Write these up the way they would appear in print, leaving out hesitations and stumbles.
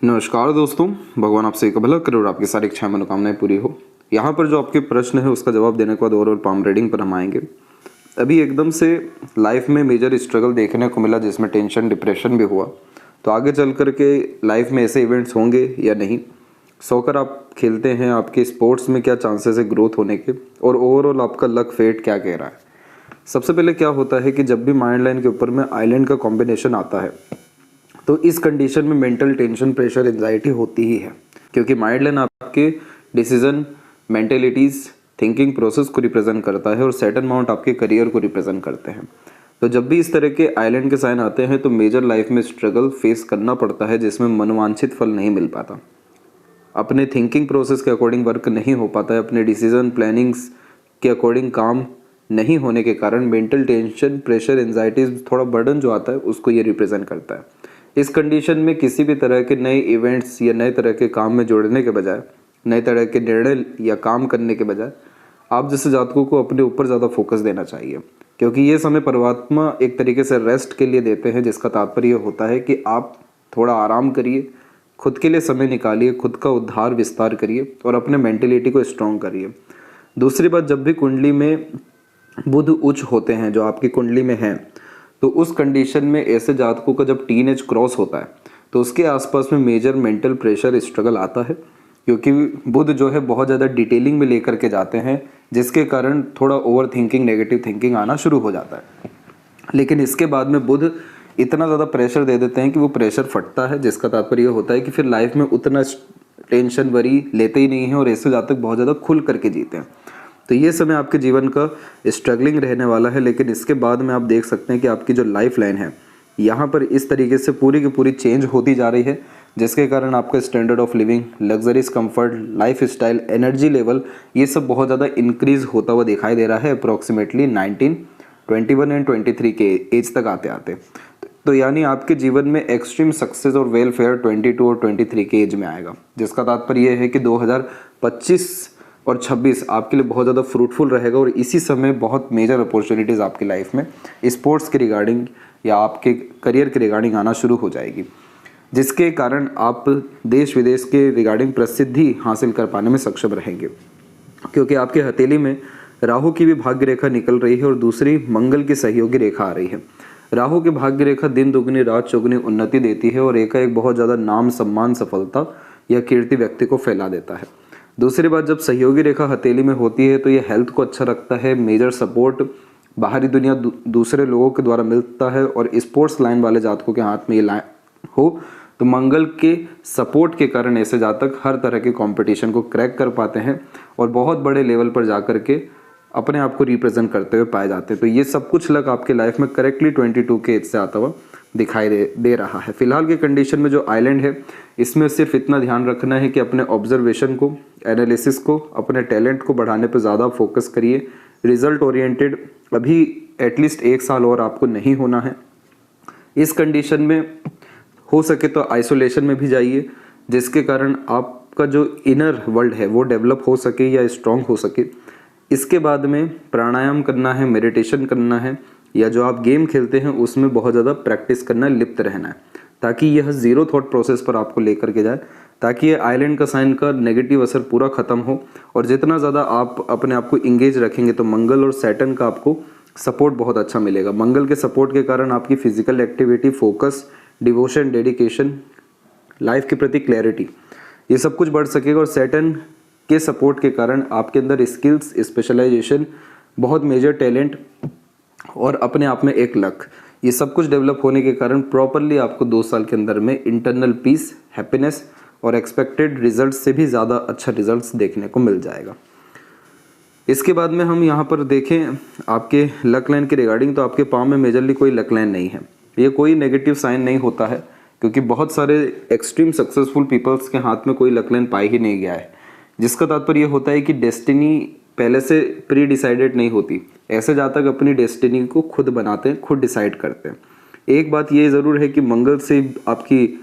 नमस्कार दोस्तों, भगवान आपसे एक भला करे और आपकी सारी इच्छाएं मनोकामनाएं पूरी हो। यहाँ पर जो आपके प्रश्न है उसका जवाब देने के बाद ओवरऑल पाम रीडिंग पर हम आएंगे। अभी एकदम से लाइफ में मेजर स्ट्रगल देखने को मिला जिसमें टेंशन डिप्रेशन भी हुआ, तो आगे चल कर के लाइफ में ऐसे इवेंट्स होंगे या नहीं। सॉकर आप खेलते हैं, आपके स्पोर्ट्स में क्या चांसेस है ग्रोथ होने के, और ओवरऑल आपका लक फेट क्या कह रहा है। सबसे पहले क्या होता है कि जब भी माइंड लाइन के ऊपर में आइलैंड का कॉम्बिनेशन आता है तो इस कंडीशन में मेंटल टेंशन, प्रेशर, एंजाइटी होती ही है, क्योंकि माइंड लाइन आपके डिसीजन, मेंटेलिटीज, थिंकिंग प्रोसेस को रिप्रेजेंट करता है और सैटर्न माउंट आपके करियर को रिप्रेजेंट करते हैं। तो जब भी इस तरह के आइलैंड के साइन आते हैं तो मेजर लाइफ में स्ट्रगल फेस करना पड़ता है, जिसमें मनोवांछित फल नहीं मिल पाता, अपने थिंकिंग प्रोसेस के अकॉर्डिंग वर्क नहीं हो पाता है, अपने डिसीजन प्लानिंग्स के अकॉर्डिंग काम नहीं होने के कारण मेंटल टेंशन, प्रेशर, एंजाइटी, थोड़ा बर्डन जो आता है उसको ये रिप्रेजेंट करता है। इस कंडीशन में किसी भी तरह के नए इवेंट्स या नए तरह के काम में जुड़ने के बजाय, नए तरह के निर्णय या काम करने के बजाय आप जैसे जातकों को अपने ऊपर ज़्यादा फोकस देना चाहिए, क्योंकि ये समय परमात्मा एक तरीके से रेस्ट के लिए देते हैं, जिसका तात्पर्य होता है कि आप थोड़ा आराम करिए, खुद के लिए समय निकालिए, खुद का उद्धार विस्तार करिए और अपने मेंटेलिटी को स्ट्रॉन्ग करिए। दूसरी बात, जब भी कुंडली में बुध उच्च होते हैं, जो आपकी कुंडली में हैं, तो उस कंडीशन में ऐसे जातकों का जब टीनेज क्रॉस होता है तो उसके आसपास में मेजर मेंटल प्रेशर स्ट्रगल आता है, क्योंकि बुध जो है बहुत ज़्यादा डिटेलिंग में लेकर के जाते हैं, जिसके कारण थोड़ा ओवर थिंकिंग, नेगेटिव थिंकिंग आना शुरू हो जाता है। लेकिन इसके बाद में बुध इतना ज़्यादा प्रेशर दे देते हैं कि वो प्रेशर फटता है, जिसका तात्पर्य होता है कि फिर लाइफ में उतना टेंशन वरी लेते ही नहीं है और ऐसे जातक बहुत ज़्यादा खुल करके जीते हैं। तो ये समय आपके जीवन का स्ट्रगलिंग रहने वाला है, लेकिन इसके बाद में आप देख सकते हैं कि आपकी जो लाइफ लाइन है यहाँ पर इस तरीके से पूरी की पूरी चेंज होती जा रही है, जिसके कारण आपका standard of living, luxuries, comfort, life style, energy level, ये सब बहुत ज़्यादा इंक्रीज होता हुआ दिखाई दे रहा है अप्रोक्सीमेटली 19, 21 एंड 23 के एज तक आते आते। तो यानी आपके जीवन में एक्सट्रीम सक्सेस और वेलफेयर 22 और 23 के एज में आएगा, जिसका तात्पर्य यह है कि 2025 और 26 आपके लिए बहुत ज़्यादा फ्रूटफुल रहेगा और इसी समय बहुत मेजर अपॉर्चुनिटीज़ आपकी लाइफ में स्पोर्ट्स के रिगार्डिंग या आपके करियर के रिगार्डिंग आना शुरू हो जाएगी, जिसके कारण आप देश विदेश के रिगार्डिंग प्रसिद्धि हासिल कर पाने में सक्षम रहेंगे, क्योंकि आपके हथेली में राहु की भी भाग्य रेखा निकल रही है और दूसरी मंगल की सहयोगी रेखा आ रही है। राहु की भाग्य रेखा दिन दुगनी रात चौगुनी उन्नति देती है और एकाएक बहुत ज़्यादा नाम, सम्मान, सफलता या कीर्ति व्यक्ति को फैला देता है। दूसरी बात, जब सहयोगी रेखा हथेली में होती है तो ये हेल्थ को अच्छा रखता है, मेजर सपोर्ट बाहरी दुनिया दूसरे लोगों के द्वारा मिलता है, और स्पोर्ट्स लाइन वाले जातकों के हाथ में ये लाइन हो तो मंगल के सपोर्ट के कारण ऐसे जातक हर तरह के कंपटीशन को क्रैक कर पाते हैं और बहुत बड़े लेवल पर जाकर के अपने आप को रिप्रेजेंट करते हुए पाए जाते हैं। तो ये सब कुछ लग आपके लाइफ में करेक्टली 22 के एज से आता हुआ दिखाई दे रहा है। फिलहाल के कंडीशन में जो आइलैंड है इसमें सिर्फ इतना ध्यान रखना है कि अपने ऑब्जर्वेशन को, एनालिसिस को, अपने टैलेंट को बढ़ाने पर ज़्यादा फोकस करिए। रिजल्ट ओरिएंटेड अभी एटलीस्ट 1 साल और आपको नहीं होना है। इस कंडीशन में हो सके तो आइसोलेशन में भी जाइए, जिसके कारण आपका जो इनर वर्ल्ड है वो डेवलप हो सके या स्ट्रांग हो सके। इसके बाद में प्राणायाम करना है, मेडिटेशन करना है, या जो आप गेम खेलते हैं उसमें बहुत ज़्यादा प्रैक्टिस करना है, लिप्त रहना है, ताकि यह जीरो थॉट प्रोसेस पर आपको लेकर के जाए, ताकि ये आइलैंड का साइन का नेगेटिव असर पूरा खत्म हो। और जितना ज़्यादा आप अपने आप को इंगेज रखेंगे तो मंगल और सैटर्न का आपको सपोर्ट बहुत अच्छा मिलेगा। मंगल के सपोर्ट के कारण आपकी physical activity, focus, devotion, dedication, life के प्रति क्लैरिटी, ये सब कुछ बढ़ सकेगा। और सैटर्न के सपोर्ट के कारण आपके अंदर स्किल्स, स्पेशलाइजेशन, बहुत मेजर टैलेंट और अपने आप में एक लक, ये सब कुछ डेवलप होने के कारण प्रॉपरली आपको 2 साल के अंदर में इंटरनल पीस, हैप्पीनेस और एक्सपेक्टेड रिजल्ट से भी ज़्यादा अच्छा रिजल्ट्स देखने को मिल जाएगा। इसके बाद में हम यहाँ पर देखें आपके लक लाइन के रिगार्डिंग, तो आपके पाँव में मेजरली कोई लक लाइन नहीं है। ये कोई नेगेटिव साइन नहीं होता है, क्योंकि बहुत सारे एक्सट्रीम सक्सेसफुल पीपल्स के हाथ में कोई लक लाइन पाई ही नहीं गया है, जिसका तात्पर्य होता है कि डेस्टिनी पहले से प्री डिसाइडेड नहीं होती। ऐसे जातक अपनी डेस्टिनी को खुद बनाते हैं, खुद डिसाइड करते हैं। एक बात ये ज़रूर है कि मंगल से आपकी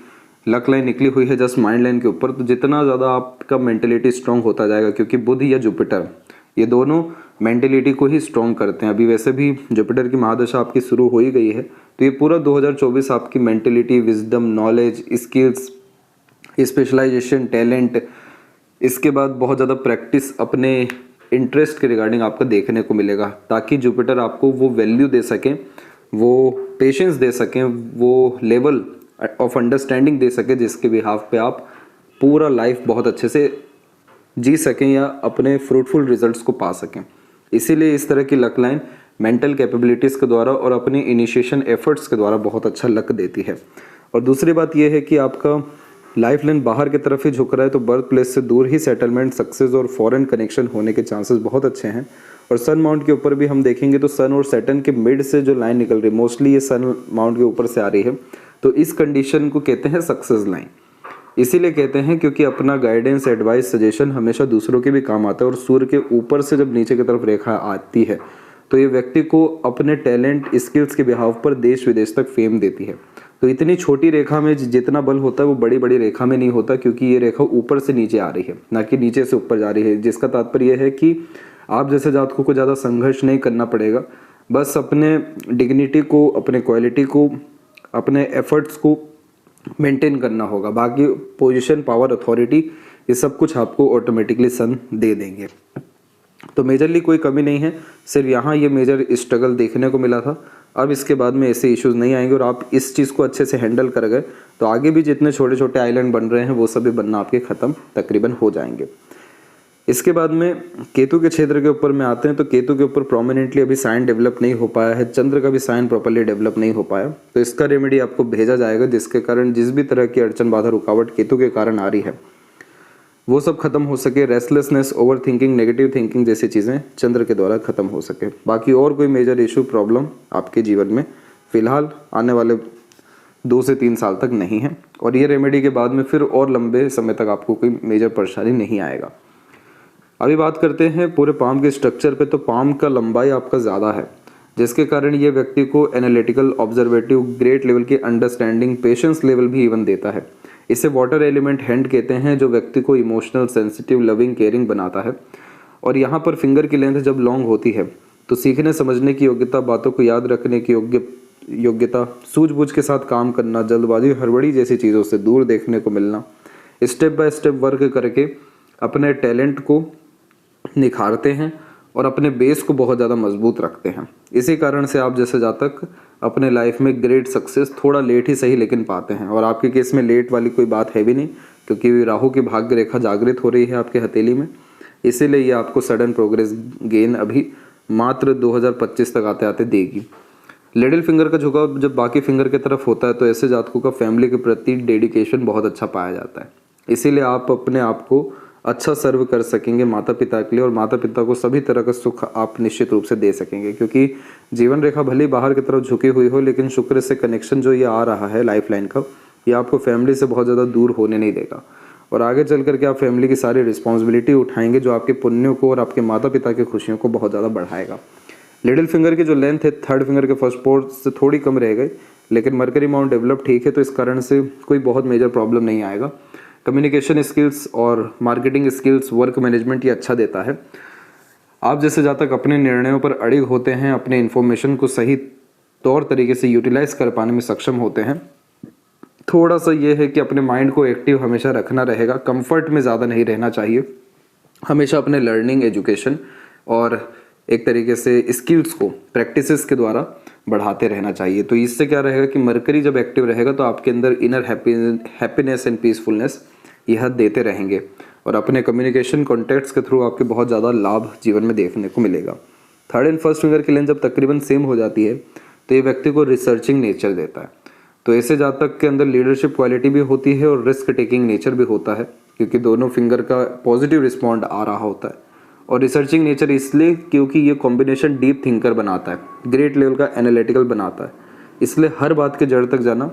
लक लाइन निकली हुई है जस्ट माइंड लाइन के ऊपर, तो जितना ज़्यादा आपका मेंटेलिटी स्ट्रांग होता जाएगा, क्योंकि बुध या जुपिटर ये दोनों मेंटेलिटी को ही स्ट्रांग करते हैं। अभी वैसे भी जुपिटर की महादशा आपकी शुरू हो ही गई है, तो ये पूरा 2024 आपकी mentality, wisdom, knowledge, skills, specialisation, talent, इसके बाद बहुत ज़्यादा प्रैक्टिस अपने इंटरेस्ट के रिगार्डिंग आपको देखने को मिलेगा, ताकि जुपिटर आपको वो वैल्यू दे सकें, वो पेशेंस दे सकें, वो लेवल ऑफ अंडरस्टैंडिंग दे सके जिसके बिहाफ पे आप पूरा लाइफ बहुत अच्छे से जी सकें या अपने फ्रूटफुल रिजल्ट्स को पा सकें। इसीलिए इस तरह की लक लाइन मेंटल कैपेबिलिटीज़ के द्वारा और अपनी इनिशिएशन एफर्ट्स के द्वारा बहुत अच्छा लक देती है। और दूसरी बात यह है कि आपका लाइफ लाइन बाहर की तरफ ही झुक रहा है, तो बर्थ प्लेस से दूर ही सेटलमेंट, सक्सेस और फॉरेन कनेक्शन होने के चांसेस बहुत अच्छे हैं। और सन माउंट के ऊपर भी हम देखेंगे तो सन और सैटर्न के मिड से जो लाइन निकल रही है, मोस्टली ये सन माउंट के ऊपर से आ रही है, तो इस कंडीशन को कहते हैं सक्सेस लाइन। इसीलिए कहते हैं क्योंकि अपना गाइडेंस, एडवाइस, सजेशन हमेशा दूसरों के भी काम आता है। और सूर्य के ऊपर से जब नीचे की तरफ रेखा आती है तो ये व्यक्ति को अपने टैलेंट, स्किल्स के बिहाव पर देश विदेश तक फेम देती है। तो इतनी छोटी रेखा में जितना बल होता है वो बड़ी बड़ी रेखा में नहीं होता, क्योंकि ये रेखा ऊपर से नीचे आ रही है, ना कि नीचे से ऊपर जा रही है। जिसका तात्पर्य है कि आप जैसे जातकों को ज़्यादा संघर्ष नहीं करना पड़ेगा, बस अपने डिग्निटी को, अपने क्वालिटी को, अपने एफर्ट्स को मेंटेन करना होगा। बाकी पोजीशन, पावर, अथॉरिटी, ये सब कुछ आपको ऑटोमेटिकली सन दे देंगे। तो मेजरली कोई कमी नहीं है, सिर्फ यहाँ ये मेजर स्ट्रगल देखने को मिला था। अब इसके बाद में ऐसे इश्यूज़ नहीं आएंगे और आप इस चीज़ को अच्छे से हैंडल कर गए तो आगे भी जितने छोटे छोटे आइलैंड बन रहे हैं वो सभी बनना आपके ख़त्म तकरीबन हो जाएंगे। इसके बाद में केतु के क्षेत्र के ऊपर में आते हैं। तो केतु के ऊपर प्रोमिनेंटली अभी साइन डेवलप नहीं हो पाया है, चंद्र का भी साइन प्रॉपर्ली डेवलप नहीं हो पाया, तो इसका रेमेडी आपको भेजा जाएगा, जिसके कारण जिस भी तरह की अड़चन, बाधा, रुकावट केतु के कारण आ रही है वो सब खत्म हो सके। Restlessness, over thinking, negative thinking जैसी चीज़ें चंद्र के द्वारा खत्म हो सके। बाकी और कोई मेजर इशू, प्रॉब्लम आपके जीवन में फिलहाल आने वाले 2 से 3 साल तक नहीं है। और ये रेमेडी के बाद में फिर और लंबे समय तक आपको कोई मेजर परेशानी नहीं आएगा। अभी बात करते हैं पूरे पाम के स्ट्रक्चर पे। तो पाम का लंबाई आपका ज़्यादा है, जिसके कारण ये व्यक्ति को एनालिटिकल, ऑब्जर्वेटिव, ग्रेट लेवल की अंडरस्टैंडिंग, पेशेंस लेवल भी इवन देता है। इसे वाटर एलिमेंट हैंड कहते हैं, जो व्यक्ति को इमोशनल, सेंसिटिव, लविंग, केयरिंग बनाता है। और यहाँ पर फिंगर की लेंथ जब लॉन्ग होती है तो सीखने समझने की योग्यता, बातों को याद रखने की योग्यता, सूझबूझ के साथ काम करना, जल्दबाजी, हड़बड़ी जैसी चीज़ों से दूर देखने को मिलना, स्टेप बाय स्टेप वर्क करके अपने टैलेंट को निखारते हैं और अपने बेस को बहुत ज़्यादा मजबूत रखते हैं। इसी कारण से आप जैसे जातक अपने लाइफ में ग्रेट सक्सेस थोड़ा लेट ही सही लेकिन पाते हैं। और आपके केस में लेट वाली कोई बात है भी नहीं, क्योंकि राहु की भाग्य रेखा जागृत हो रही है आपके हथेली में, इसीलिए ये आपको सडन प्रोग्रेस गेन अभी मात्र 2025 तक आते आते देगी। लिटिल फिंगर का झुकाव जब बाकी फिंगर की तरफ होता है तो ऐसे जातकों का फैमिली के प्रति डेडिकेशन बहुत अच्छा पाया जाता है। इसीलिए आप अपने आप को अच्छा सर्व कर सकेंगे माता पिता के लिए, और माता पिता को सभी तरह का सुख आप निश्चित रूप से दे सकेंगे। क्योंकि जीवन रेखा भले बाहर की तरफ झुकी हुई हो, लेकिन शुक्र से कनेक्शन जो ये आ रहा है लाइफ लाइन का, ये आपको फैमिली से बहुत ज़्यादा दूर होने नहीं देगा। और आगे चल करके आप फैमिली की सारी रिस्पॉन्सिबिलिटी उठाएंगे, जो आपके पुण्यों को और आपके माता पिता की खुशियों को बहुत ज़्यादा बढ़ाएगा। लिटिल फिंगर की जो लेंथ है थर्ड फिंगर के फर्स्ट पोर्ट से थोड़ी कम रह गई, लेकिन मरकरी माउंट डेवलप ठीक है, तो इस कारण से कोई बहुत मेजर प्रॉब्लम नहीं आएगा। कम्युनिकेशन स्किल्स और मार्केटिंग स्किल्स, वर्क मैनेजमेंट ये अच्छा देता है। आप जैसे जहाँ तक अपने निर्णयों पर अड़िग होते हैं, अपने इन्फॉर्मेशन को सही तौर तरीके से यूटिलाइज कर पाने में सक्षम होते हैं। थोड़ा सा ये है कि अपने माइंड को एक्टिव हमेशा रखना रहेगा, कंफर्ट में ज़्यादा नहीं रहना चाहिए, हमेशा अपने लर्निंग, एजुकेशन और एक तरीके से स्किल्स को प्रैक्टिसेस के द्वारा बढ़ाते रहना चाहिए। तो इससे क्या रहेगा कि मरकरी जब एक्टिव रहेगा तो आपके अंदर इनर हैप्पीनेस एंड पीसफुलनेस यह देते रहेंगे, और अपने कम्युनिकेशन कॉन्टैक्ट्स के थ्रू आपके बहुत ज़्यादा लाभ जीवन में देखने को मिलेगा। थर्ड एंड फर्स्ट फिंगर की लेंथ जब तकरीबन सेम हो जाती है तो ये व्यक्ति को रिसर्चिंग नेचर देता है। तो ऐसे जातक के अंदर लीडरशिप क्वालिटी भी होती है और रिस्क टेकिंग नेचर भी होता है, क्योंकि दोनों फिंगर का पॉजिटिव रिस्पॉन्ड आ रहा होता है। और रिसर्चिंग नेचर इसलिए क्योंकि ये कॉम्बिनेशन डीप थिंकर बनाता है, ग्रेट लेवल का एनालिटिकल बनाता है। इसलिए हर बात के जड़ तक जाना,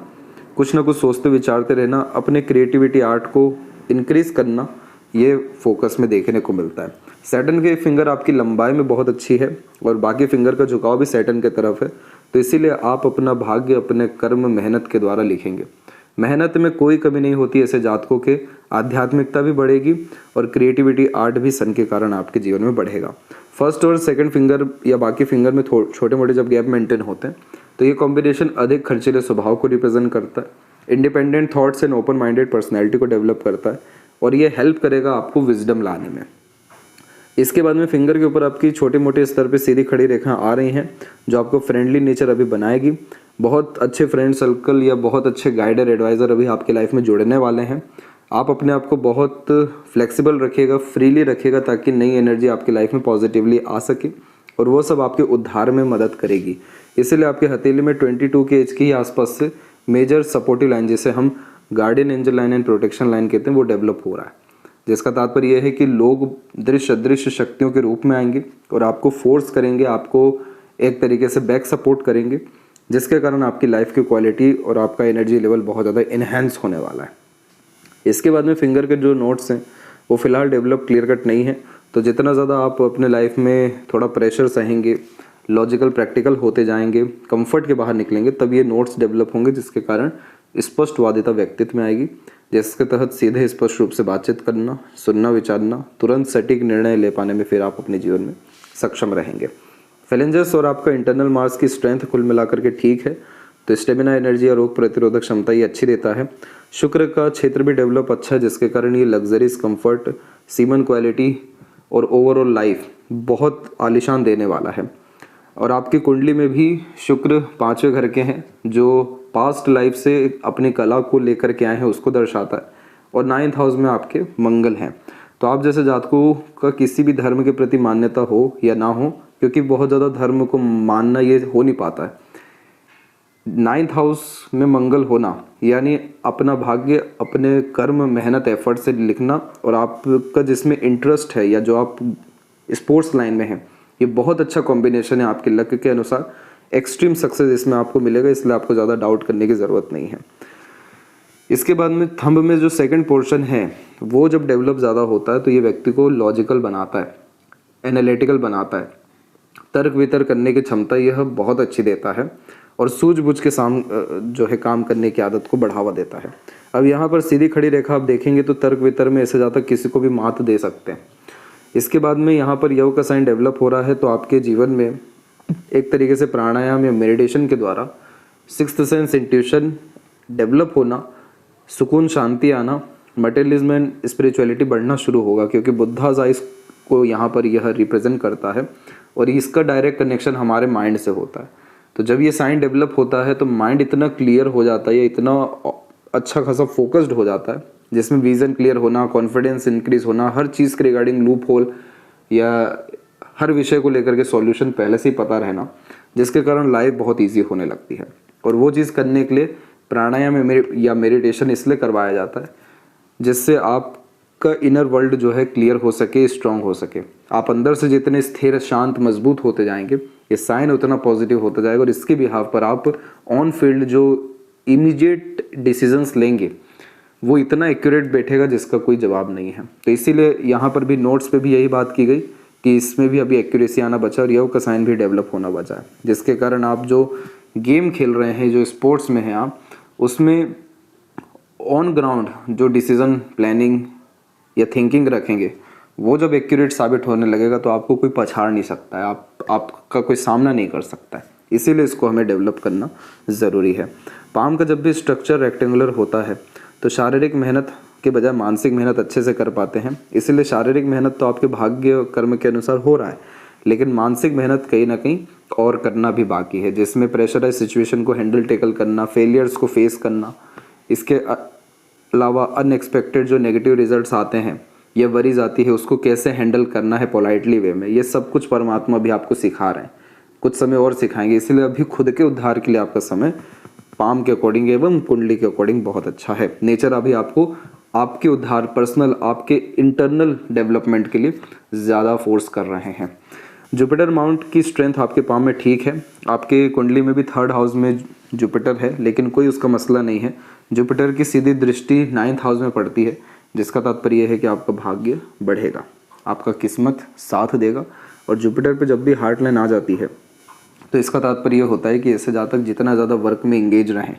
कुछ ना कुछ सोचते विचारते रहना, अपने क्रिएटिविटी, आर्ट को इंक्रीज करना, ये फोकस में देखने को मिलता है। सैटर्न के फिंगर आपकी लंबाई में बहुत अच्छी है और बाकी फिंगर का झुकाव भी सैटर्न की तरफ है, तो इसीलिए आप अपना भाग्य अपने कर्म, मेहनत के द्वारा लिखेंगे। मेहनत में कोई कमी नहीं होती, ऐसे जातकों के आध्यात्मिकता भी बढ़ेगी और क्रिएटिविटी, आर्ट भी सन के कारण आपके जीवन में बढ़ेगा। फर्स्ट और सेकंड फिंगर या बाकी फिंगर में छोटे मोटे जब गैप मेंटेन होते हैं तो ये कॉम्बिनेशन अधिक खर्चीले स्वभाव को रिप्रेजेंट करता है, independent thoughts and open minded personality को डेवलप करता है और ये हेल्प करेगा आपको विजडम लाने में। इसके बाद में फिंगर के ऊपर आपकी छोटे मोटे स्तर पे सीधी खड़ी रेखा आ रही हैं जो आपको फ्रेंडली नेचर अभी बनाएगी। बहुत अच्छे फ्रेंड सर्कल या बहुत अच्छे गाइडर एडवाइज़र अभी आपकी लाइफ में जुड़ने वाले हैं। आप अपने आप को बहुत फ्लेक्सिबल रखिएगा, फ्रीली रखिएगा ताकि नई एनर्जी आपकी लाइफ में पॉजिटिवली आ सके और वो सब आपके उद्धार में मदद करेगी। इसीलिए आपके हथेली में 22 के एज के ही आसपास से मेजर सपोर्टिव लाइन, जिसे हम guardian angel line and protection line कहते हैं, वो डेवलप हो रहा है। जिसका तात्पर्य यह है कि लोग दृश्य अदृश्य शक्तियों के रूप में आएंगे और आपको फोर्स करेंगे, आपको एक तरीके से बैक सपोर्ट करेंगे, जिसके कारण आपकी लाइफ की क्वालिटी और आपका एनर्जी लेवल बहुत ज़्यादा इन्हेंस होने वाला है। इसके बाद में फिंगर के जो नोट्स हैं वो फिलहाल डेवलप क्लियर कट नहीं है, तो जितना ज़्यादा आप अपने लाइफ में थोड़ा प्रेशर सहेंगे, लॉजिकल प्रैक्टिकल होते जाएंगे, कंफर्ट के बाहर निकलेंगे, तब ये नोट्स डेवलप होंगे, जिसके कारण स्पष्टवादिता व्यक्तित्व में आएगी, जिसके तहत सीधे स्पष्ट रूप से बातचीत करना, सुनना, विचारना, तुरंत सटीक निर्णय ले पाने में फिर आप अपने जीवन में सक्षम रहेंगे। फैलेंजर्स और आपका इंटरनल मार्स की स्ट्रेंथ कुल मिलाकर के ठीक है, तो स्टेमिना, एनर्जी और रोग प्रतिरोधक क्षमता ये अच्छी देता है। शुक्र का क्षेत्र भी डेवलप अच्छा है, जिसके कारण ये लग्जरीज, कंफर्ट, सीमन क्वालिटी और ओवरऑल लाइफ बहुत आलीशान देने वाला है। और आपकी कुंडली में भी शुक्र 5वें घर के हैं, जो पास्ट लाइफ से अपनी कला को लेकर के आए हैं उसको दर्शाता है, और 9th हाउस में आपके मंगल हैं। तो आप जैसे जातकों का किसी भी धर्म के प्रति मान्यता हो या ना हो, क्योंकि बहुत ज़्यादा धर्म को मानना ये हो नहीं पाता है। 9th हाउस में मंगल होना यानी अपना भाग्य, अपने कर्म, मेहनत, एफर्ट से लिखना, और आपका जिसमें इंटरेस्ट है या जो आप स्पोर्ट्स लाइन में है, ये बहुत अच्छा कॉम्बिनेशन है आपके लक के अनुसार। एक्सट्रीम सक्सेस इसमें आपको मिलेगा, इसलिए आपको ज़्यादा डाउट करने की ज़रूरत नहीं है। इसके बाद में थंब में जो सेकंड पोर्शन है वो जब डेवलप ज़्यादा होता है तो ये व्यक्ति को लॉजिकल बनाता है, एनालिटिकल बनाता है, तर्क वितर्क करने की क्षमता यह बहुत अच्छी देता है, और सूझबूझ के जो है काम करने की आदत को बढ़ावा देता है। अब यहाँ पर सीधी खड़ी रेखा आप देखेंगे तो तर्क वितर्क में ऐसे ज़्यादा किसी को भी मात दे सकते हैं। इसके बाद में यहाँ पर योग का साइन डेवलप हो रहा है, तो आपके जीवन में एक तरीके से प्राणायाम या मेडिटेशन के द्वारा सिक्स्थ सेंस, इंट्यूशन डेवलप होना, सुकून, शांति आना, मटेरियलिज्म एंड स्पिरिचुअलिटी बढ़ना शुरू होगा, क्योंकि बुद्धाज आइस को यहाँ पर यह रिप्रेजेंट करता है और इसका डायरेक्ट कनेक्शन हमारे माइंड से होता है। तो जब ये साइन डेवलप होता है तो माइंड इतना क्लियर हो जाता है या इतना अच्छा खासा फोकस्ड हो जाता है, जिसमें विजन क्लियर होना, कॉन्फिडेंस इंक्रीज होना, हर चीज़ के रिगार्डिंग लूप होल या हर विषय को लेकर के सॉल्यूशन पहले से ही पता रहना, जिसके कारण लाइफ बहुत ईजी होने लगती है। और वो चीज़ करने के लिए प्राणायाम या मेडिटेशन इसलिए करवाया जाता है जिससे आपका इनर वर्ल्ड जो है क्लियर हो सके, स्ट्रांग हो सके। आप अंदर से जितने स्थिर, शांत, मजबूत होते जाएंगे, ये साइन उतना पॉजिटिव होता जाएगा, और इसके बिहाफ पर आप ऑन फील्ड जो इमीडिएट डिसीजंस लेंगे वो इतना एक्यूरेट बैठेगा जिसका कोई जवाब नहीं है। तो इसीलिए यहाँ पर भी नोट्स पे भी यही बात की गई कि इसमें भी अभी एक्यूरेसी आना बचा और योग का साइन भी डेवलप होना बचा है, जिसके कारण आप जो गेम खेल रहे हैं, जो स्पोर्ट्स में हैं आप, उसमें ऑन ग्राउंड जो डिसीजन प्लानिंग या थिंकिंग रखेंगे वो जब एक्यूरेट साबित होने लगेगा तो आपको कोई पछाड़ नहीं सकता है, आपका कोई सामना नहीं कर सकता है। इसीलिए इसको हमें डेवलप करना ज़रूरी है। पाम का जब भी स्ट्रक्चर रेक्टेंगुलर होता है तो शारीरिक मेहनत के बजाय मानसिक मेहनत अच्छे से कर पाते हैं। इसीलिए शारीरिक मेहनत तो आपके भाग्य कर्म के अनुसार हो रहा है, लेकिन मानसिक मेहनत कहीं ना कहीं और करना भी बाकी है, जिसमें प्रेशराइज सिचुएशन को हैंडल टेकल करना, फेलियर्स को फेस करना, इसके अलावा अनएक्सपेक्टेड जो नेगेटिव रिजल्ट्स आते हैं या वरीज आती है उसको कैसे हैंडल करना है पोलाइटली वे में, ये सब कुछ परमात्मा भी आपको सिखा रहे हैं, कुछ समय और सिखाएंगे। इसीलिए अभी खुद के उद्धार के लिए आपका समय पाम के अकॉर्डिंग एवं कुंडली के अकॉर्डिंग बहुत अच्छा है। नेचर अभी आपको आपके उद्धार, पर्सनल, आपके इंटरनल डेवलपमेंट के लिए ज़्यादा फोर्स कर रहे हैं। जुपिटर माउंट की स्ट्रेंथ आपके पाम में ठीक है। आपके कुंडली में भी 3rd हाउस में जुपिटर है, लेकिन कोई उसका मसला नहीं है। जुपिटर की सीधी दृष्टि 9th हाउस में पड़ती है, जिसका तात्पर्य यह है कि आपका भाग्य बढ़ेगा, आपका किस्मत साथ देगा। और जुपिटर पे जब भी हार्ट लाइन आ जाती है तो इसका तात्पर्य यह होता है कि ऐसे जातक जितना ज़्यादा वर्क में इंगेज रहें,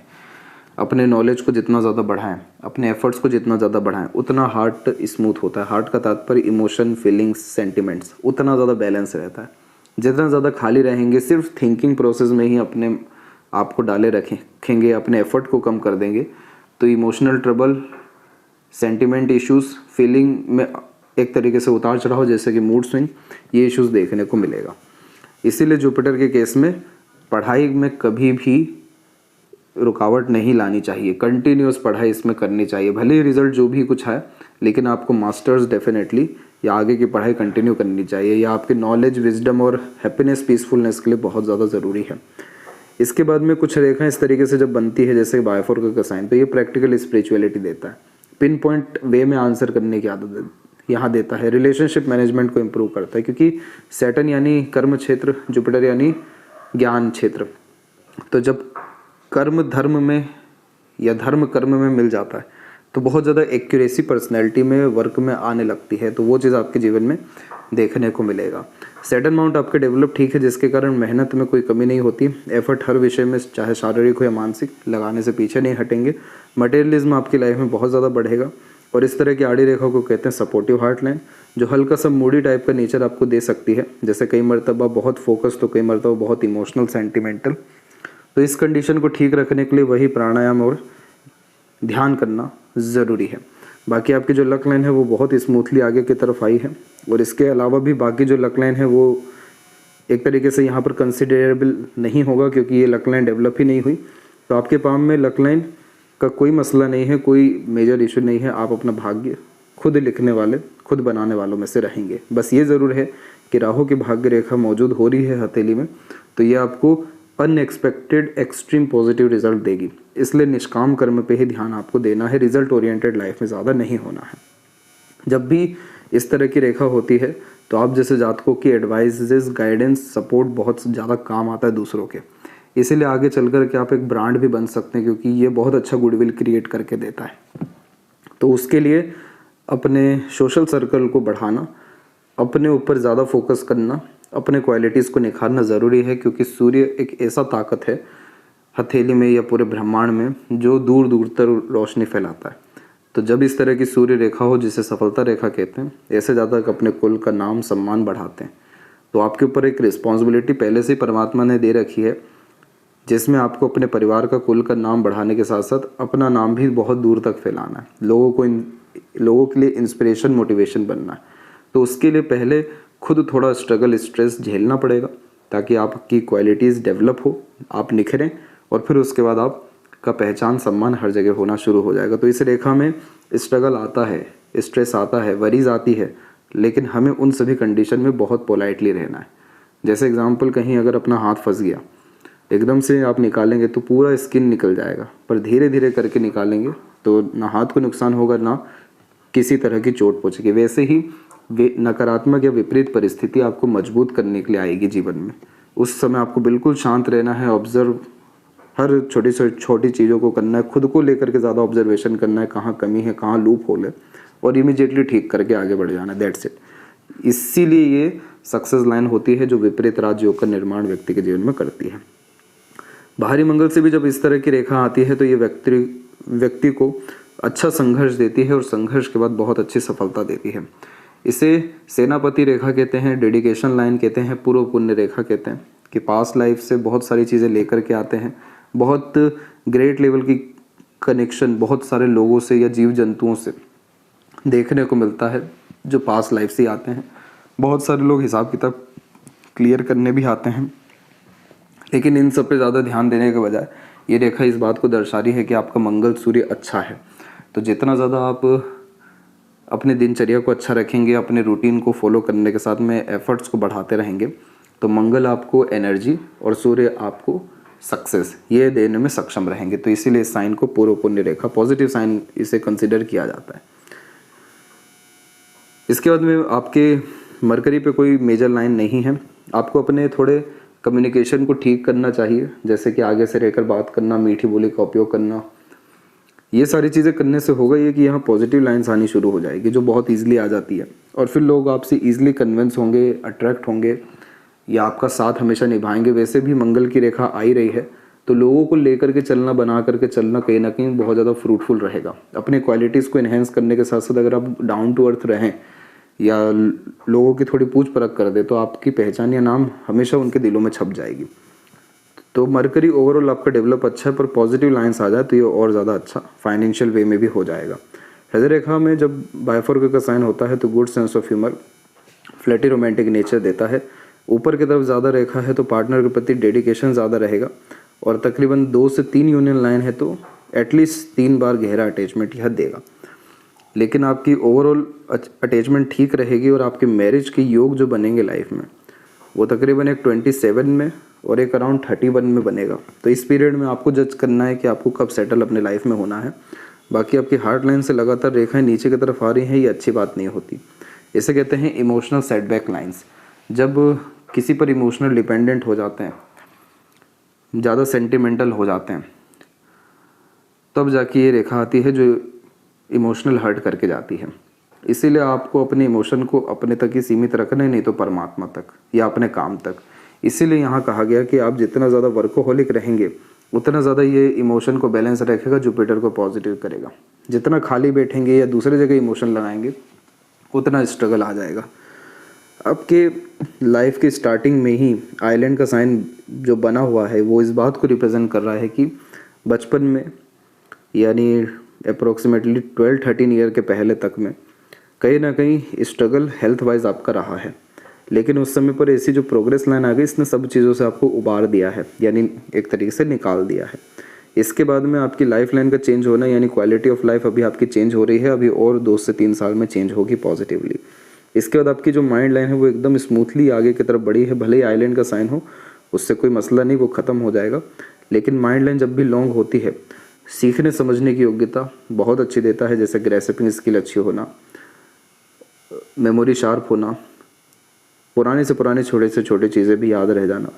अपने नॉलेज को जितना ज़्यादा बढ़ाएं, अपने एफर्ट्स को जितना ज़्यादा बढ़ाएं, उतना हार्ट स्मूथ होता है। हार्ट का तात्पर्य इमोशन, फीलिंग्स, सेंटिमेंट्स, उतना ज़्यादा बैलेंस रहता है। जितना ज़्यादा खाली रहेंगे, सिर्फ थिंकिंग प्रोसेस में ही अपने आप को डाले रखेंगे, अपने एफर्ट को कम कर देंगे, तो emotional trouble, sentiment issues, feeling में एक तरीके से उतार चढ़ाव जैसे कि मूड स्विंग, ये इश्यूज़ देखने को मिलेगा। इसीलिए जुपिटर के केस में पढ़ाई में कभी भी रुकावट नहीं लानी चाहिए, कंटिन्यूस पढ़ाई इसमें करनी चाहिए। भले ही रिजल्ट जो भी कुछ है, लेकिन आपको मास्टर्स डेफिनेटली या आगे की पढ़ाई कंटिन्यू करनी चाहिए। या आपके नॉलेज, विजडम और हैप्पीनेस, पीसफुलनेस के लिए बहुत ज़्यादा ज़रूरी है। इसके बाद में कुछ रेखा इस तरीके से जब बनती है जैसे बायोफोर्क का साइन, तो ये प्रैक्टिकल स्पिरिचुअलिटी देता है, पिन पॉइंट वे में आंसर करने की आदत यहाँ देता है, रिलेशनशिप मैनेजमेंट को इम्प्रूव करता है, क्योंकि सैटर्न यानी कर्म क्षेत्र, जुपिटर यानी ज्ञान क्षेत्र। तो जब कर्म धर्म में या धर्म कर्म में मिल जाता है तो बहुत ज़्यादा एक्यूरेसी पर्सनैलिटी में, वर्क में आने लगती है, तो वो चीज़ आपके जीवन में देखने को मिलेगा। सैटर्न माउंट आपके डेवलप ठीक है, जिसके कारण मेहनत में कोई कमी नहीं होती, एफर्ट हर विषय में चाहे शारीरिक हो या मानसिक लगाने से पीछे नहीं हटेंगे। मटेरियलिज्म आपकी लाइफ में बहुत ज़्यादा बढ़ेगा। और इस तरह की आड़ी रेखा को कहते हैं सपोर्टिव हार्ट लाइन, जो हल्का सा मूडी टाइप का नेचर आपको दे सकती है, जैसे कई मरतबा बहुत फोकस तो कई मरतबा बहुत इमोशनल, सेंटिमेंटल। तो इस कंडीशन को ठीक रखने के लिए वही प्राणायाम और ध्यान करना ज़रूरी है। बाकी आपकी जो लक लाइन है वो बहुत स्मूथली आगे की तरफ आई है, और इसके अलावा भी बाकी जो लक लाइन है वो एक तरीके से यहाँ पर कंसिडरेबल नहीं होगा, क्योंकि ये लक लाइन डेवलप ही नहीं हुई। तो आपके पाम में लक लाइन का कोई मसला नहीं है, कोई मेजर इशू नहीं है। आप अपना भाग्य खुद लिखने वाले, खुद बनाने वालों में से रहेंगे। बस ये ज़रूर है कि राहु की भाग्य रेखा मौजूद हो रही है हथेली में, तो ये आपको अनएक्सपेक्टेड एक्सट्रीम पॉजिटिव रिजल्ट देगी। इसलिए निष्काम कर्म पे ही ध्यान आपको देना है, रिजल्ट ओरिएंटेड लाइफ में ज़्यादा नहीं होना है। जब भी इस तरह की रेखा होती है तो आप जैसे जातकों की एडवाइजेस, गाइडेंस, सपोर्ट बहुत ज़्यादा काम आता है दूसरों के। इसीलिए आगे चल कर के आप एक ब्रांड भी बन सकते हैं, क्योंकि ये बहुत अच्छा गुडविल क्रिएट करके देता है। तो उसके लिए अपने सोशल सर्कल को बढ़ाना, अपने ऊपर ज़्यादा फोकस करना, अपने क्वालिटीज़ को निखारना ज़रूरी है, क्योंकि सूर्य एक ऐसा ताकत है हथेली में या पूरे ब्रह्मांड में जो दूर दूर तक रोशनी फैलाता है। तो जब इस तरह की सूर्य रेखा हो, जिसे सफलता रेखा कहते हैं, ऐसे ज़्यादा अपने कुल का नाम सम्मान बढ़ाते हैं। तो आपके ऊपर एक रिस्पॉन्सिबिलिटी पहले से ही परमात्मा ने दे रखी है, जिसमें आपको अपने परिवार का, कुल का नाम बढ़ाने के साथ साथ अपना नाम भी बहुत दूर तक फैलाना है, लोगों के लिए इंस्पिरेशन, मोटिवेशन बनना है। तो उसके लिए पहले खुद थोड़ा स्ट्रगल, स्ट्रेस झेलना पड़ेगा, ताकि आपकी क्वालिटीज़ डेवलप हो, आप निखरें, और फिर उसके बाद आपका पहचान, सम्मान हर जगह होना शुरू हो जाएगा। तो इस रेखा में स्ट्रगल आता है, स्ट्रेस आता है, वरीज आती है, लेकिन हमें उन सभी कंडीशन में बहुत पोलाइटली रहना है। जैसे एग्जांपल, कहीं अगर अपना हाथ फंस गया, एकदम से आप निकालेंगे तो पूरा स्किन निकल जाएगा, पर धीरे धीरे करके निकालेंगे तो ना हाथ को नुकसान होगा, ना किसी तरह की चोट पहुँचेगी। वैसे ही नकारात्मक या विपरीत परिस्थिति आपको मजबूत करने के लिए आएगी जीवन में। उस समय आपको बिल्कुल शांत रहना है, ऑब्जर्व, हर छोटी से छोटी चीज़ों को करना है, खुद को लेकर के ज़्यादा ऑब्जर्वेशन करना है, कहाँ कमी है, कहाँ लूप होल है, और इमीडिएटली ठीक करके आगे बढ़ जाना है। That's it. इसीलिए ये सक्सेस लाइन होती है जो विपरीत राजयोग का निर्माण व्यक्ति के जीवन में करती है। बाहरी मंगल से भी जब इस तरह की रेखा आती है तो ये व्यक्ति को अच्छा संघर्ष देती है, और संघर्ष के बाद बहुत अच्छी सफलता देती है। इसे सेनापति रेखा कहते हैं, डेडिकेशन लाइन कहते हैं, पूर्व पुण्य रेखा कहते हैं, कि पास्ट लाइफ से बहुत सारी चीज़ें लेकर के आते हैं, बहुत ग्रेट लेवल की कनेक्शन बहुत सारे लोगों से या जीव जंतुओं से देखने को मिलता है जो पास्ट लाइफ से आते हैं। बहुत सारे लोग हिसाब किताब क्लियर करने भी आते हैं, लेकिन इन सब पे ज़्यादा ध्यान देने के बजाय ये रेखा इस बात को दर्शा रही है कि आपका मंगल सूर्य अच्छा है। तो जितना ज़्यादा आप अपने दिनचर्या को अच्छा रखेंगे, अपने रूटीन को फॉलो करने के साथ में एफर्ट्स को बढ़ाते रहेंगे, तो मंगल आपको एनर्जी और सूर्य आपको सक्सेस ये देने में सक्षम रहेंगे। तो इसीलिए इस साइन को पूर्व पुण्य रेखा, पॉजिटिव साइन इसे कंसिडर किया जाता है। इसके बाद में आपके मरकरी पे कोई मेजर लाइन नहीं है। आपको अपने थोड़े कम्युनिकेशन को ठीक करना चाहिए, जैसे कि आगे से रहकर बात करना, मीठी बोली का उपयोग करना। ये सारी चीज़ें करने से होगा ये कि यहाँ पॉजिटिव लाइन्स आनी शुरू हो जाएगी, जो बहुत ईजिली आ जाती है, और फिर लोग आपसे ईजिली कन्विंस होंगे, अट्रैक्ट होंगे, या आपका साथ हमेशा निभाएंगे। वैसे भी मंगल की रेखा आ ही रही है, तो लोगों को लेकर के चलना, बना करके चलना कहीं ना कहीं बहुत ज़्यादा फ्रूटफुल रहेगा। अपने क्वालिटीज़ को इन्हेंस करने के साथ साथ अगर आप डाउन टू अर्थ रहें या लोगों की थोड़ी पूछ परख कर दे, तो आपकी पहचान या नाम हमेशा उनके दिलों में छप जाएगी। तो मरकरी ओवरऑल आपका डेवलप अच्छा है, पर पॉजिटिव लाइंस आ जाए तो ये और ज़्यादा अच्छा फाइनेंशियल वे में भी हो जाएगा। हृदय रेखा में जब बायफोर्क का साइन होता है तो good sense of humour, flirty romantic nature देता है। ऊपर की तरफ ज़्यादा रेखा है तो पार्टनर के प्रति डेडिकेशन ज़्यादा रहेगा, और तकरीबन 2 से 3 यूनियन लाइन है तो एटलीस्ट 3 बार गहरा अटैचमेंट यह देगा। लेकिन आपकी ओवरऑल अटैचमेंट ठीक रहेगी और आपके मैरिज के योग जो बनेंगे लाइफ में वो तकरीबन एक 27 में और एक अराउंड 31 में बनेगा। तो इस पीरियड में आपको जज करना है कि आपको कब सेटल अपने लाइफ में होना है। बाकी आपकी हार्ट लाइन से लगातार रेखाएं नीचे की तरफ आ रही हैं, ये अच्छी बात नहीं होती। इसे कहते हैं इमोशनल सेटबैक लाइंस। जब किसी पर इमोशनल डिपेंडेंट हो जाते हैं, ज़्यादा सेंटिमेंटल हो जाते हैं, तब जाके ये रेखा आती है जो इमोशनल हर्ट करके जाती है। इसीलिए आपको अपने इमोशन को अपने तक ही सीमित रखना है, नहीं तो परमात्मा तक या अपने काम तक। इसीलिए यहाँ कहा गया कि आप जितना ज़्यादा वर्कोहोलिक रहेंगे उतना ज़्यादा ये इमोशन को बैलेंस रखेगा, जुपिटर को पॉजिटिव करेगा। जितना खाली बैठेंगे या दूसरे जगह इमोशन लगाएंगे उतना स्ट्रगल आ जाएगा। आपके लाइफ की स्टार्टिंग में ही आइलैंड का साइन जो बना हुआ है वो इस बात को रिप्रेजेंट कर रहा है कि बचपन में यानी अप्रोक्सीमेटली 12-13 ईयर के पहले तक में कहीं ना कहीं स्ट्रगल हेल्थ वाइज आपका रहा है। लेकिन उस समय पर ऐसी जो प्रोग्रेस लाइन आ गई, इसने सब चीज़ों से आपको उबार दिया है, यानी एक तरीके से निकाल दिया है। इसके बाद में आपकी लाइफ लाइन का चेंज होना यानी क्वालिटी ऑफ लाइफ अभी आपकी चेंज हो रही है, अभी और 2 से 3 साल में चेंज होगी पॉजिटिवली। इसके बाद आपकी जो माइंड लाइन है वो एकदम स्मूथली आगे की तरफ बढ़ी है। भले ही आइलैंड का साइन हो, उससे कोई मसला नहीं, वो ख़त्म हो जाएगा। लेकिन माइंड लाइन जब भी लॉन्ग होती है, सीखने समझने की योग्यता बहुत अच्छी देता है, जैसे ग्रेस्पिंग स्किल अच्छी होना, मेमोरी शार्प होना, पुराने से पुराने छोटे से छोटे चीज़ें भी याद रह जाना।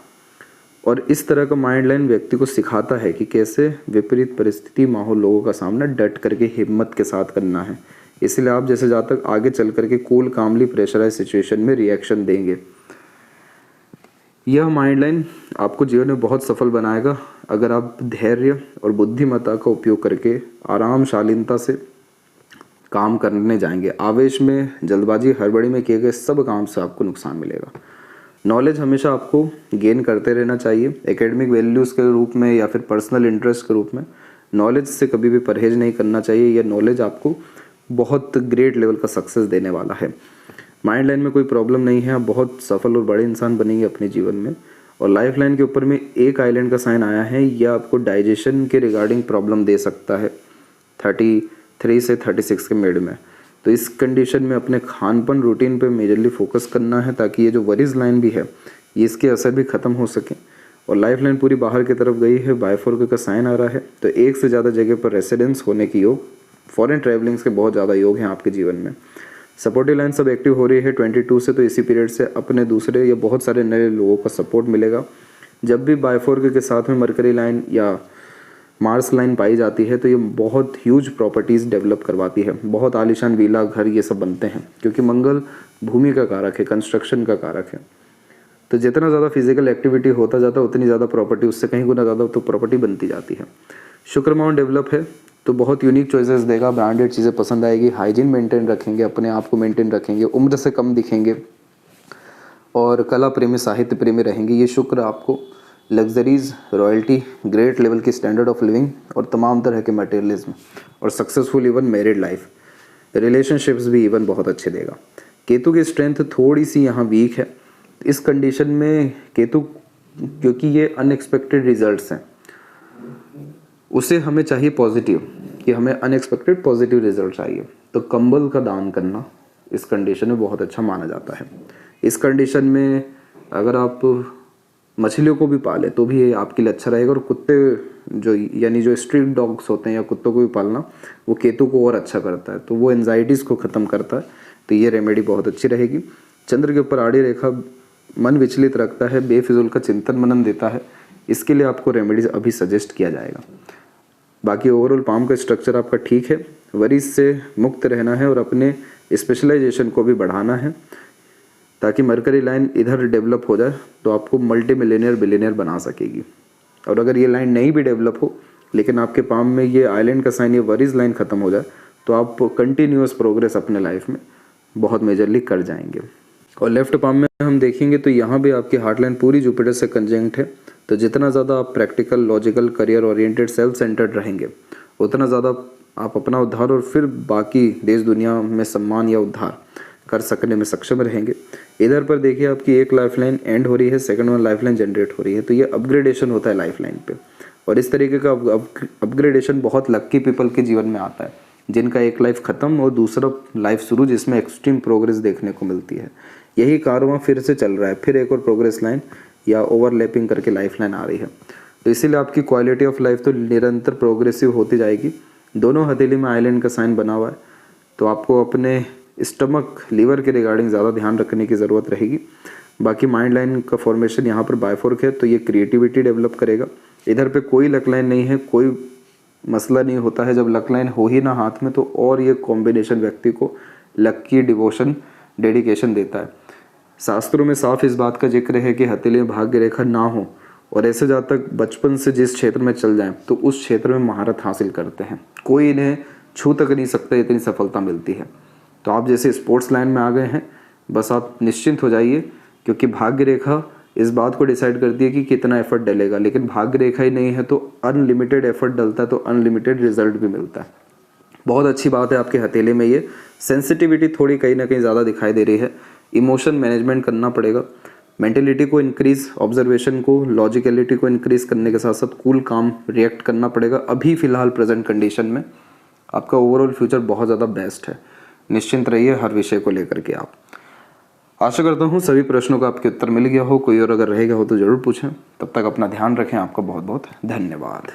और इस तरह का माइंड लाइन व्यक्ति को सिखाता है कि कैसे विपरीत परिस्थिति, माहौल, लोगों का सामना डट करके हिम्मत के साथ करना है। इसलिए आप जैसे जातक आगे चल करके कूल कामली प्रेशराइज सिचुएशन में रिएक्शन देंगे। यह माइंड लाइन आपको जीवन में बहुत सफल बनाएगा अगर आप धैर्य और बुद्धिमत्ता का उपयोग करके आराम शालीनता से काम करने जाएंगे। आवेश में, जल्दबाजी, हड़बड़ी में किए गए सब काम से आपको नुकसान मिलेगा। नॉलेज हमेशा आपको गेन करते रहना चाहिए, एकेडमिक वैल्यूज़ के रूप में या फिर पर्सनल इंटरेस्ट के रूप में। नॉलेज से कभी भी परहेज नहीं करना चाहिए। यह नॉलेज आपको बहुत ग्रेट लेवल का सक्सेस देने वाला है। माइंड लाइन में कोई प्रॉब्लम नहीं है, आप बहुत सफल और बड़े इंसान बनेंगे अपने जीवन में। और लाइफ लाइन के ऊपर में एक आइलैंड का साइन आया है, यह आपको डाइजेशन के रिगार्डिंग प्रॉब्लम दे सकता है 33 से 36 के मिड में। तो इस कंडीशन में अपने खानपन रूटीन पे मेजरली फोकस करना है, ताकि ये जो वरीज लाइन भी है ये इसके असर भी ख़त्म हो सके। और लाइफ लाइन पूरी बाहर की तरफ गई है, बायफोर्क का साइन आ रहा है, तो एक से ज़्यादा जगह पर रेसिडेंस होने की योग, फॉरेन ट्रैवलिंग्स के बहुत ज़्यादा योग हैं आपके जीवन में। सपोर्टिव लाइन सब एक्टिव हो रही है 22 से, तो इसी पीरियड से अपने दूसरे या बहुत सारे नए लोगों का सपोर्ट मिलेगा। जब भी बायफोर्क के साथ में मरकरी लाइन या मार्स लाइन पाई जाती है तो ये बहुत ह्यूज प्रॉपर्टीज़ डेवलप करवाती है, बहुत आलीशान विला, घर ये सब बनते हैं, क्योंकि मंगल भूमि का कारक है, कंस्ट्रक्शन का कारक है। तो जितना ज़्यादा फिजिकल एक्टिविटी होता जाता है उतनी ज़्यादा प्रॉपर्टी, उससे कहीं गुना ज़्यादा तो प्रॉपर्टी बनती जाती है। शुक्र माउंट डेवलप है तो बहुत यूनिक चॉइसेस देगा, ब्रांडेड चीज़ें पसंद आएगी, हाइजीन मेंटेन रखेंगे, अपने आप को मेंटेन रखेंगे, उम्र से कम दिखेंगे और कला प्रेमी, साहित्य प्रेमी रहेंगे। ये शुक्र आपको लग्जरीज, रॉयल्टी, ग्रेट लेवल की स्टैंडर्ड ऑफ लिविंग और तमाम तरह के मटेरियलिज्म और successful even married life, relationships भी इवन बहुत अच्छे देगा। केतु की स्ट्रेंथ थोड़ी सी यहाँ वीक है। इस कंडीशन में केतु, क्योंकि ये अनएक्सपेक्टेड रिजल्ट्स हैं, उसे हमें चाहिए पॉजिटिव, कि हमें अनएक्सपेक्टेड पॉजिटिव रिजल्ट चाहिए। तो कंबल का दान करना इस कंडीशन में बहुत अच्छा माना जाता है। इस कंडीशन में अगर आप मछलियों को भी पालें तो भी ये आपके लिए अच्छा रहेगा। और कुत्ते जो यानी जो स्ट्रीट डॉग्स होते हैं या कुत्तों को भी पालना, वो केतु को और अच्छा करता है, तो वो एंजाइटीज़ को ख़त्म करता है। तो ये रेमेडी बहुत अच्छी रहेगी। चंद्र के ऊपर आड़ी रेखा मन विचलित रखता है, बेफिजूल का चिंतन मनन देता है, इसके लिए आपको रेमेडीज अभी सजेस्ट किया जाएगा। बाकी ओवरऑल पाम का स्ट्रक्चर आपका ठीक है, वरीज से मुक्त रहना है और अपने स्पेशलाइजेशन को भी बढ़ाना है, ताकि मरकरी लाइन इधर डेवलप हो जाए तो आपको मल्टी मिलियनियर बिलियनियर बना सकेगी। और अगर ये लाइन नहीं भी डेवलप हो लेकिन आपके पाम में ये आइलैंड का साइन, ये वरीज लाइन ख़त्म हो जाए, तो आप कंटिन्यूअस प्रोग्रेस अपने लाइफ में बहुत मेजरली कर जाएंगे। और लेफ्ट पाम में हम देखेंगे तो यहाँ भी आपकी हार्ट लाइन पूरी जुपिटर से कंजंक्ट है, तो जितना ज़्यादा आप practical, logical, career oriented, self centred रहेंगे, उतना ज़्यादा आप अपना उद्धार और फिर बाकी देश दुनिया में सम्मान या उद्धार कर सकने में सक्षम रहेंगे। इधर पर देखिए आपकी एक लाइफलाइन एंड हो रही है, सेकंड वन लाइफलाइन जनरेट हो रही है, तो ये अपग्रेडेशन होता है लाइफलाइन पे। और इस तरीके का अपग्रेडेशन बहुत लक्की पीपल के जीवन में आता है, जिनका एक लाइफ खत्म और दूसरा लाइफ शुरू, जिसमें एक्सट्रीम प्रोग्रेस देखने को मिलती है। यही कारवां फिर से चल रहा है, फिर एक और प्रोग्रेस लाइन या ओवरलैपिंग करके लाइफ लाइन आ रही है। तो इसीलिए आपकी क्वालिटी ऑफ लाइफ तो निरंतर प्रोग्रेसिव होती जाएगी। दोनों हथेली में आइलैंड का साइन बना हुआ है, तो आपको अपने स्टमक, लीवर के रिगार्डिंग ज़्यादा ध्यान रखने की ज़रूरत रहेगी। बाकी माइंड लाइन का फॉर्मेशन यहाँ पर बायफोर्क है, तो ये क्रिएटिविटी डेवलप करेगा। इधर पे कोई लक लाइन नहीं है, कोई मसला नहीं होता है जब लक लाइन हो ही ना हाथ में, तो और ये कॉम्बिनेशन व्यक्ति को लक की डिवोशन, डेडिकेशन देता है। शास्त्रों में साफ इस बात का जिक्र है कि हथेली में भाग्य रेखा ना हो और ऐसे जहाँ तक बचपन से जिस क्षेत्र में चल जाएं तो उस क्षेत्र में महारत हासिल करते हैं, कोई इन्हें छू तक नहीं सकता, इतनी सफलता मिलती है। तो आप जैसे स्पोर्ट्स लाइन में आ गए हैं, बस आप निश्चिंत हो जाइए, क्योंकि भाग्य रेखा इस बात को डिसाइड करती है कि कितना एफर्ट डलेगा, लेकिन भाग्य रेखा ही नहीं है तो अनलिमिटेड एफर्ट डलता है, तो अनलिमिटेड रिजल्ट भी मिलता है। बहुत अच्छी बात है आपके हथेली में ये सेंसिटिविटी थोड़ी कहीं ना कहीं ज़्यादा दिखाई दे रही है। इमोशन मैनेजमेंट करना पड़ेगा, मेंटेलिटी को इंक्रीज, ऑब्जर्वेशन को, लॉजिकलिटी को इंक्रीज करने के साथ साथ कूल काम रिएक्ट करना पड़ेगा। अभी फ़िलहाल प्रेजेंट कंडीशन में आपका ओवरऑल फ्यूचर बहुत ज़्यादा बेस्ट है। निश्चिंत रहिए हर विषय को लेकर के। आप आशा करता हूँ सभी प्रश्नों का आपके उत्तर मिल गया हो। कोई और अगर रहेगा हो तो ज़रूर पूछें। तब तक अपना ध्यान रखें। आपका बहुत बहुत धन्यवाद।